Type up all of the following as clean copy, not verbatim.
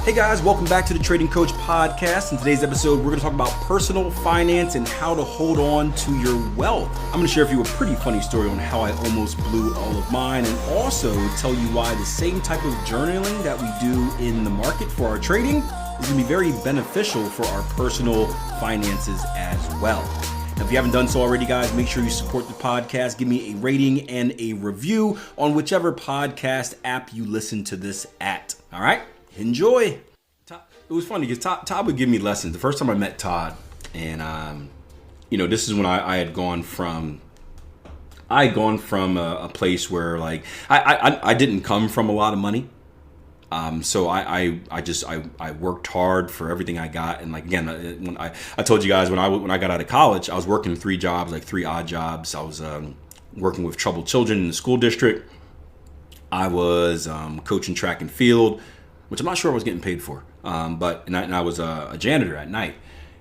Hey guys, welcome back to the Trading Coach Podcast. In today's episode, we're going to talk about personal finance and how to hold on to your wealth. I'm going to share with you a pretty funny story on how I almost blew all of mine, and also tell you why the same type of journaling that we do in the market for our trading is going to be very beneficial for our personal finances as well. Now, if you haven't done so already, guys, make sure you support the podcast. Give me a rating and a review on whichever podcast app you listen to this at. All right? Enjoy. It was funny because Todd would give me lessons. The first time I met Todd, and this is when I had gone from a place where like I didn't come from a lot of money. So I worked hard for everything I got. And like, again, when I told you guys when I got out of college, I was working 3 jobs, like 3 odd jobs. I was working with troubled children in the school district. I was coaching track and field, which I'm not sure I was getting paid for. But I was a janitor at night.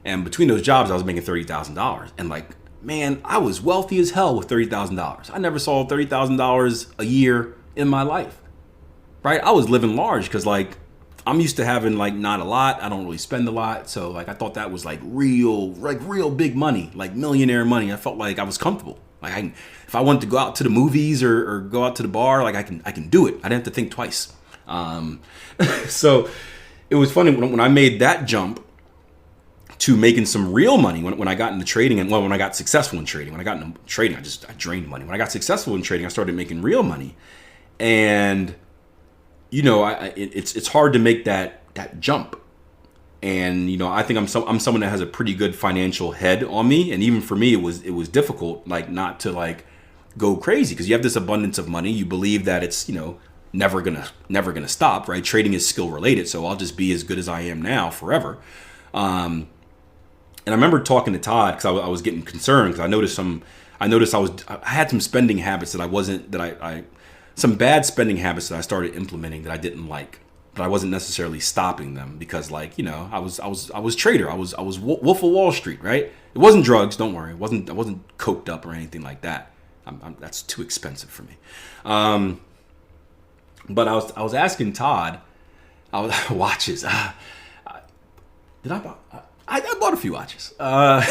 And between those jobs, I was making $30,000. And like, man, I was wealthy as hell with $30,000. I never saw $30,000 a year in my life. Right? I was living large because like I'm used to having like not a lot. I don't really spend a lot. So like I thought that was like real big money, like millionaire money. I felt like I was comfortable. Like if I wanted to go out to the movies or go out to the bar, like I can do it. I didn't have to think twice. So it was funny when I made that jump to making some real money when I got into trading, and when I got successful in trading. When I got into trading, I drained money. When I got successful in trading, I started making real money. And it's hard to make that jump. And I think I'm someone that has a pretty good financial head on me, and even for me it was difficult like not to like go crazy because you have this abundance of money. You believe that it's never gonna stop, right? Trading is skill related, so I'll just be as good as I am now forever. And I remember talking to Todd because I was getting concerned because I had some spending habits some bad spending habits that I started implementing that I didn't like, but I wasn't necessarily stopping them because like I was trader. I was Wolf of Wall Street, right? It wasn't drugs, don't worry. I wasn't coked up or anything like that. That's too expensive for me. But I was asking Todd, watches. I bought a few watches. I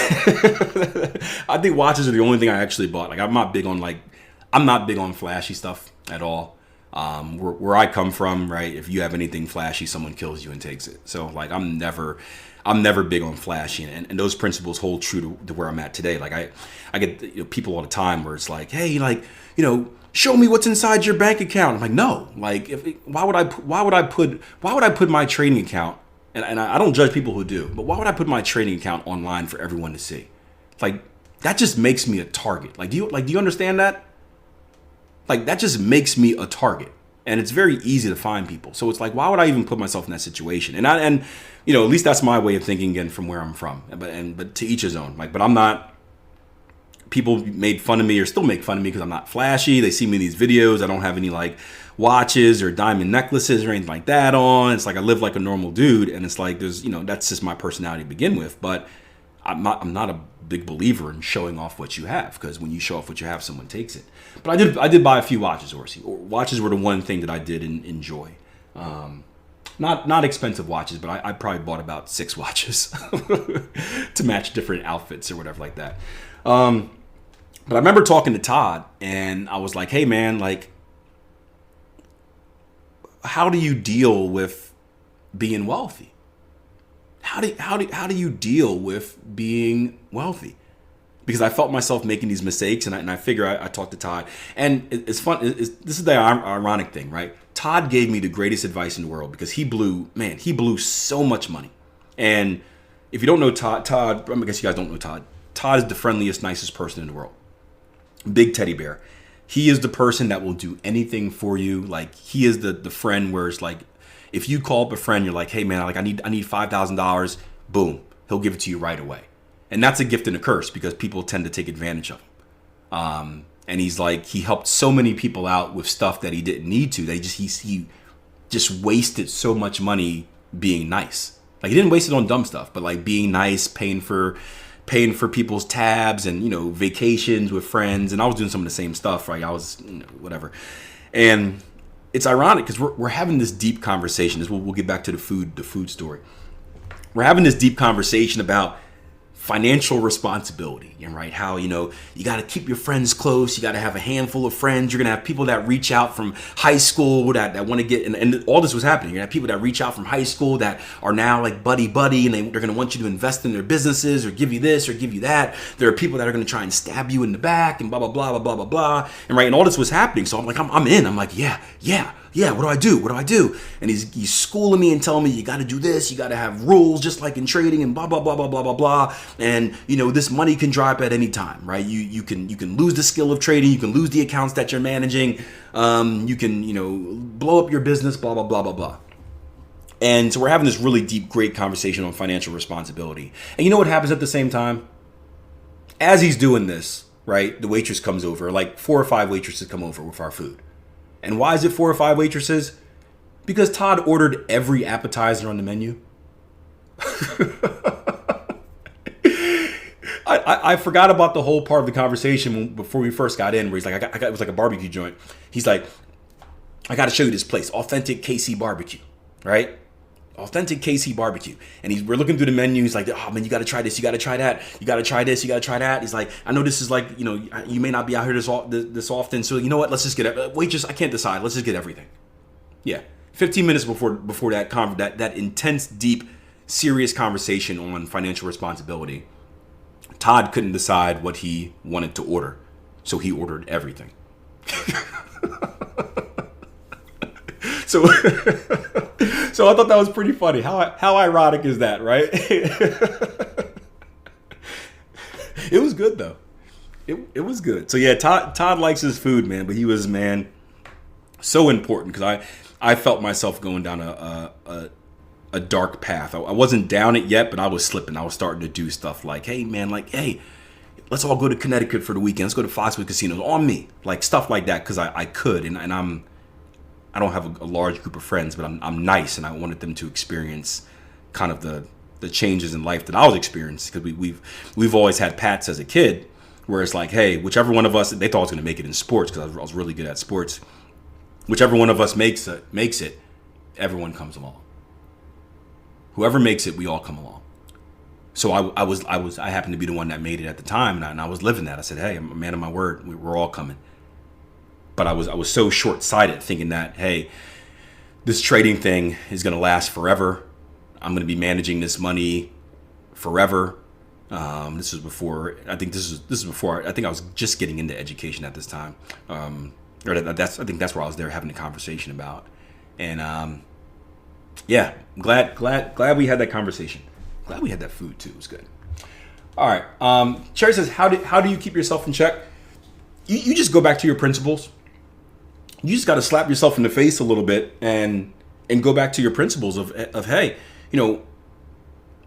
think watches are the only thing I actually bought. Like I'm not big on flashy stuff at all. Where I come from, right? If you have anything flashy, someone kills you and takes it. So like I'm never big on flashy, and those principles hold true to where I'm at today. Like I get people all the time where it's like, hey, like show me what's inside your bank account. I'm like, no. Like, why would I put my trading account? And I don't judge people who do, but why would I put my trading account online for everyone to see? Like, that just makes me a target. Like, do you understand that? Like, that just makes me a target, and it's very easy to find people. So it's like, why would I even put myself in that situation? And at least that's my way of thinking again from where I'm from. But to each his own. Like, but I'm not. People made fun of me or still make fun of me because I'm not flashy. They see me in these videos. I don't have any like watches or diamond necklaces or anything like that on. It's like I live like a normal dude, and it's like there's that's just my personality to begin with. But I'm not a big believer in showing off what you have, because when you show off what you have, someone takes it. But I did buy a few watches, or watches were the one thing that I did enjoy. Not expensive watches, but I probably bought about 6 watches to match different outfits or whatever like that. But I remember talking to Todd, and I was like, hey man, like, how do you deal with being wealthy? How do you deal with being wealthy? Because I felt myself making these mistakes, and I figure I talked to Todd, and it's fun. This is the ironic thing, right? Todd gave me the greatest advice in the world because he blew so much money. And if you don't know Todd, I guess you guys don't know Todd. Todd is the friendliest, nicest person in the world. Big teddy bear. He is the person that will do anything for you. Like, he is the friend where it's like, if you call up a friend, you're like, hey man, like I need $5,000. Boom, he'll give it to you right away. And that's a gift and a curse because people tend to take advantage of him. And he's like, he helped so many people out with stuff that he didn't need to. He just wasted so much money being nice. Like, he didn't waste it on dumb stuff, but like being nice, paying for people's tabs and, vacations with friends. And I was doing some of the same stuff, right? I was, whatever. And it's ironic because we're having this deep conversation. We'll get back to the food story. We're having this deep conversation about financial responsibility, and right, how, you got to keep your friends close. You got to have a handful of friends. You're going to have people that reach out from high school that want to get, and all this was happening. You're going to have people that reach out from high school that are now like buddy, and they're going to want you to invest in their businesses or give you this or give you that. There are people that are going to try and stab you in the back and blah, blah, blah, blah, blah, blah, blah. And right, and all this was happening. So I'm like, I'm in. I'm like, yeah. What do I do? And he's schooling me and telling me, you got to do this. You got to have rules just like in trading and blah, blah, blah, blah, blah, blah, blah. And, this money can drop at any time, right? You can lose the skill of trading. You can lose the accounts that you're managing. You can, blow up your business, blah, blah, blah, blah, blah. And so we're having this really deep, great conversation on financial responsibility. And you know what happens at the same time? As he's doing this, right, the waitress comes over, like 4 or 5 waitresses come over with our food. And why is it 4 or 5 waitresses? Because Todd ordered every appetizer on the menu. I forgot about the whole part of the conversation before we first got in, where he's like, it was like a barbecue joint. He's like, I got to show you this place, Authentic KC Barbecue, right? Authentic KC Barbecue. And we're looking through the menu. He's like, oh man, you got to try this. You got to try that. You got to try this. You got to try that. He's like, I know this is like, you may not be out here this often. So you know what? Let's just get it. Waitress, I can't decide. Let's just get everything. Yeah. 15 minutes before that intense, deep, serious conversation on financial responsibility, Todd couldn't decide what he wanted to order. So he ordered everything. So I thought that was pretty funny. How ironic is that, right? It was good though. It was good. So yeah, Todd likes his food, man, but he was, man, so important, because I felt myself going down a dark path. I wasn't down it yet, but I was slipping. I was starting to do stuff like, hey man, let's all go to Connecticut for the weekend. Let's go to Foxwood Casinos on me, like stuff like that, because I could, and I don't have a large group of friends, but I'm nice, and I wanted them to experience kind of the changes in life that I was experiencing, because we've always had Pats as a kid, where it's like, hey, whichever one of us, they thought I was going to make it in sports because I was really good at sports. Whichever one of us makes it, everyone comes along. Whoever makes it, we all come along. So I happened to be the one that made it at the time, and I was living that. I said, hey, I'm a man of my word. We're all coming. But I was so short-sighted, thinking that, hey, this trading thing is going to last forever. I'm going to be managing this money forever. This was before. I think this is before. I think I was just getting into education at this time. I think that's where I was there having a conversation about. And yeah, glad we had that conversation. Glad we had that food too. It was good. All right. Cherry says, how do you keep yourself in check? You just go back to your principles. You just got to slap yourself in the face a little bit and go back to your principles of hey,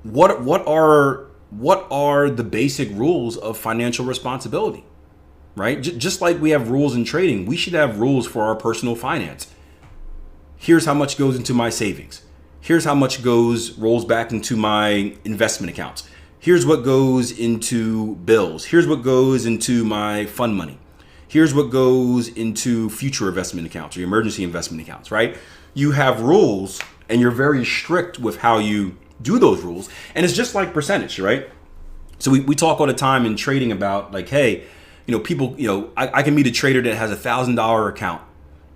what are the basic rules of financial responsibility, right? Just like we have rules in trading, we should have rules for our personal finance. Here's how much goes into my savings. Here's how much rolls back into my investment accounts. Here's what goes into bills. Here's what goes into my fund money. Here's what goes into future investment accounts or emergency investment accounts, right? You have rules, and you're very strict with how you do those rules. And it's just like percentage, right? So we talk all the time in trading about like, hey, people, I can meet a trader that has $1,000 account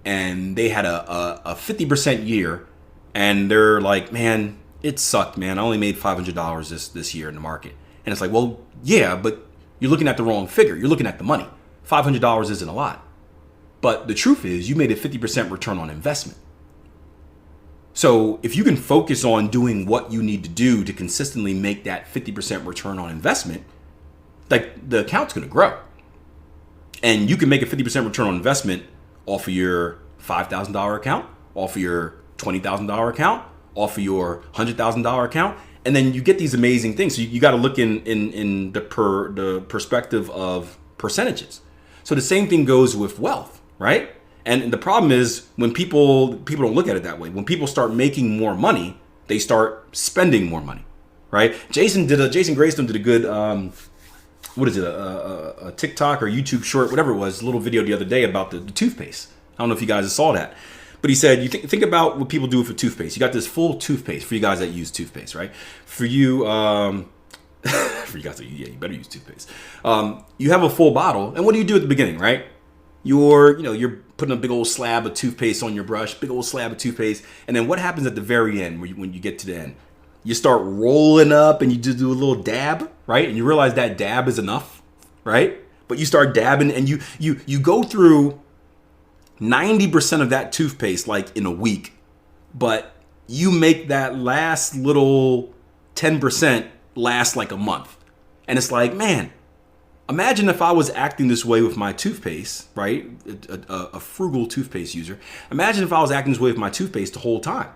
and they had a 50% year, and they're like, man, it sucked, man. I only made $500 this year in the market. And it's like, well, yeah, but you're looking at the wrong figure. You're looking at the money. $500 isn't a lot. But the truth is, you made a 50% return on investment. So if you can focus on doing what you need to do to consistently make that 50% return on investment, like the account's going to grow. And you can make a 50% return on investment off of your $5,000 account, off of your $20,000 account, off of your $100,000 account. And then you get these amazing things. So you got to look in the perspective of percentages. So the same thing goes with wealth, right? And the problem is when people don't look at it that way. When people start making more money, they start spending more money, right? Jason Greystone did a good, a TikTok or YouTube short, whatever it was, a little video the other day about the toothpaste. I don't know if you guys saw that. But he said, you think about what people do with toothpaste. You got this full toothpaste for you guys that use toothpaste, right? For you, for you guys that, yeah, you better use toothpaste. You have a full bottle, and what do you do at the beginning, right? You're putting a big old slab of toothpaste on your brush, big old slab of toothpaste, and then what happens at the very end when you get to the end? You start rolling up and you just do a little dab, right? And you realize that dab is enough, right? But you start dabbing and you go through 90% of that toothpaste like in a week, but you make that last little 10% last like a month. And it's like, man, imagine if I was acting this way with my toothpaste, right? A frugal toothpaste user. Imagine if I was acting this way with my toothpaste the whole time.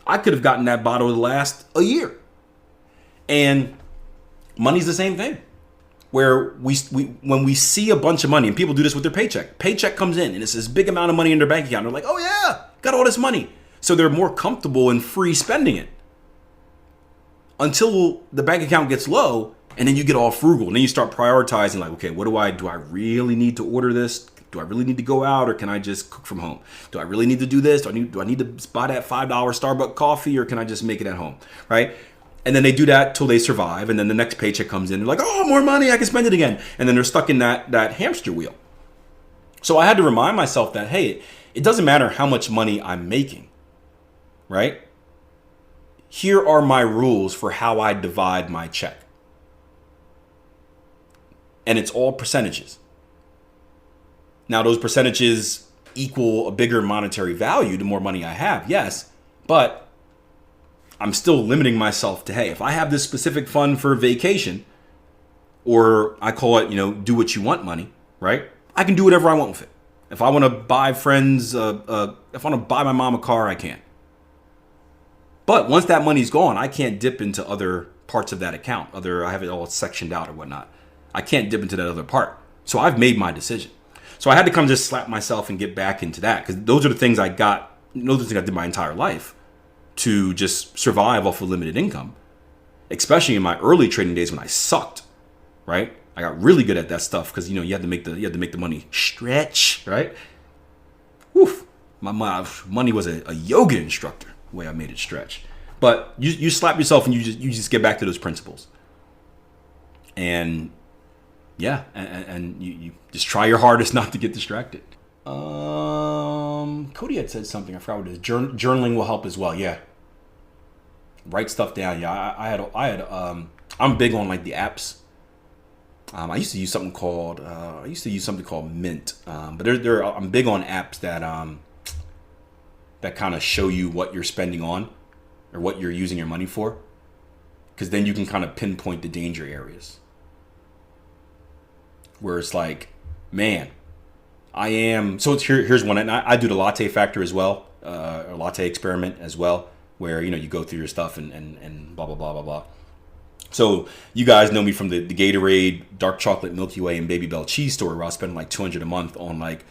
I could have gotten that bottle to last a year. And money's the same thing. Where when we see a bunch of money, and people do this with their paycheck comes in and it's this big amount of money in their bank account. They're like, oh yeah, got all this money. So they're more comfortable and free spending it until the bank account gets low, and then you get all frugal. And then you start prioritizing like, okay, do I really need to order this? Do I really need to go out, or can I just cook from home? Do I really need to do this? Do I need to buy that $5 Starbucks coffee, or can I just make it at home, right? And then they do that till they survive, and then the next paycheck comes in. They're like, oh, more money, I can spend it again. And then they're stuck in that hamster wheel. So I had to remind myself that, hey, it doesn't matter how much money I'm making, right? Here are my rules for how I divide my check. And it's all percentages. Now, those percentages equal a bigger monetary value the more money I have, yes, but I'm still limiting myself to, hey, if I have this specific fund for vacation, or I call it, do what you want money, right? I can do whatever I want with it. If I want to buy if I want to buy my mom a car, I can. But once that money's gone, I can't dip into other parts of that account. I have it all sectioned out or whatnot. I can't dip into that other part. So I've made my decision. So I had to come just slap myself and get back into that, because those are the things I did my entire life to just survive off of limited income, especially in my early trading days when I sucked, right? I got really good at that stuff because you had to make the money stretch, right? Woof. My money was a yoga instructor, the way I made it stretch. But you slap yourself and you just get back to those principles. And yeah, and you just try your hardest not to get distracted. Cody had said something. I forgot what it is. Journaling will help as well. Yeah. Write stuff down. Yeah, I'm big on like the apps. I used to use something called Mint. But I'm big on apps that kind of show you what you're spending on or what you're using your money for, because then you can kind of pinpoint the danger areas. Where it's like, man, here's one, and I do the latte factor as well, or latte experiment as well, where you go through your stuff and blah blah blah blah blah. So you guys know me from the Gatorade, dark chocolate Milky Way, and Baby Bell cheese story, where I spend like $200 a month on like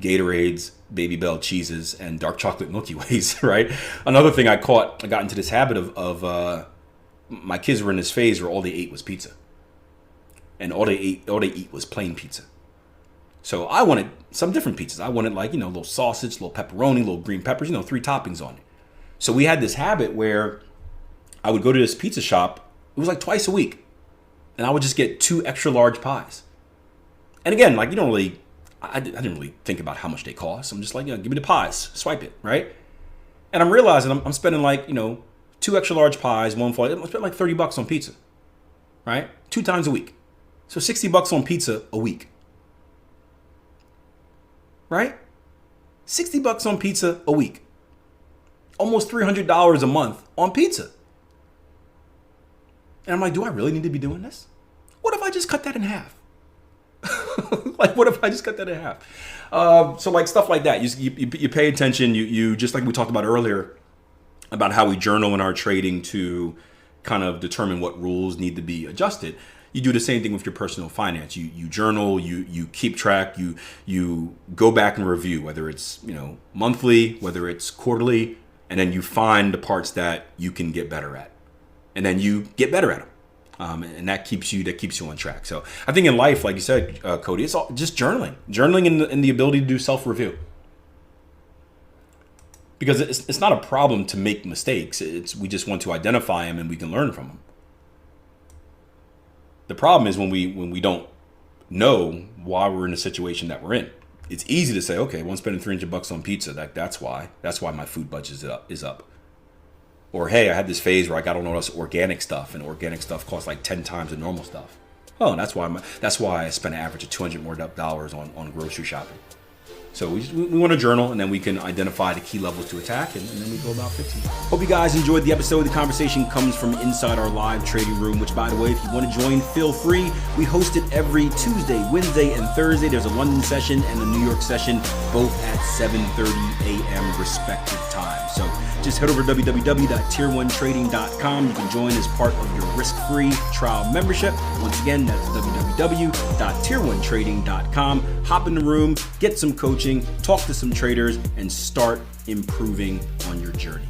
Gatorades, Baby Bell cheeses, and dark chocolate Milky Ways, right? Another thing I got into this habit of my kids were in this phase where all they ate was pizza. And all they eat was plain pizza. So I wanted some different pizzas. I wanted like, little sausage, little pepperoni, little green peppers, 3 toppings on it. So we had this habit where I would go to this pizza shop. It was like twice a week. And I would just get 2 extra large pies. And again, like I didn't really think about how much they cost. I'm just like, give me the pies, swipe it, right? And I'm realizing I'm spending like, 2 extra large pies, one for, I'm spending like $30 on pizza, right? 2 times a week. So $60 on pizza a week, right? $60 on pizza a week. Almost $300 a month on pizza. And I'm like, do I really need to be doing this? What if I just cut that in half? What if I just cut that in half? So like stuff like that. You pay attention. You just like we talked about earlier about how we journal in our trading to kind of determine what rules need to be adjusted. You do the same thing with your personal finance. You journal, you keep track, you go back and review, whether it's monthly, whether it's quarterly, and then you find the parts that you can get better at, and then you get better at them, and that keeps you on track. So I think in life, like you said, Cody, it's all just journaling and the ability to do self-review. Because it's not a problem to make mistakes. We just want to identify them and we can learn from them. The problem is when we don't know why we're in the situation that we're in. It's easy to say, okay, well, I'm spending $300 on pizza. That's why my food budget is up. Or, hey, I had this phase where I got on all this organic stuff, and organic stuff costs like 10 times the normal stuff. Oh, that's why I spend an average of $200 more on grocery shopping. So we want to journal, and then we can identify the key levels to attack, and then we go about 15. Hope you guys enjoyed the episode. The conversation comes from inside our live trading room, which, by the way, if you want to join, feel free. We host it every Tuesday, Wednesday, and Thursday. There's a London session and a New York session, both at 7:30 a.m. respective time. So just head over to www.tier1trading.com. You can join as part of your risk-free trial membership. Once again, that's www.tier1trading.com. Hop in the room, get some coaching, talk to some traders, and start improving on your journey.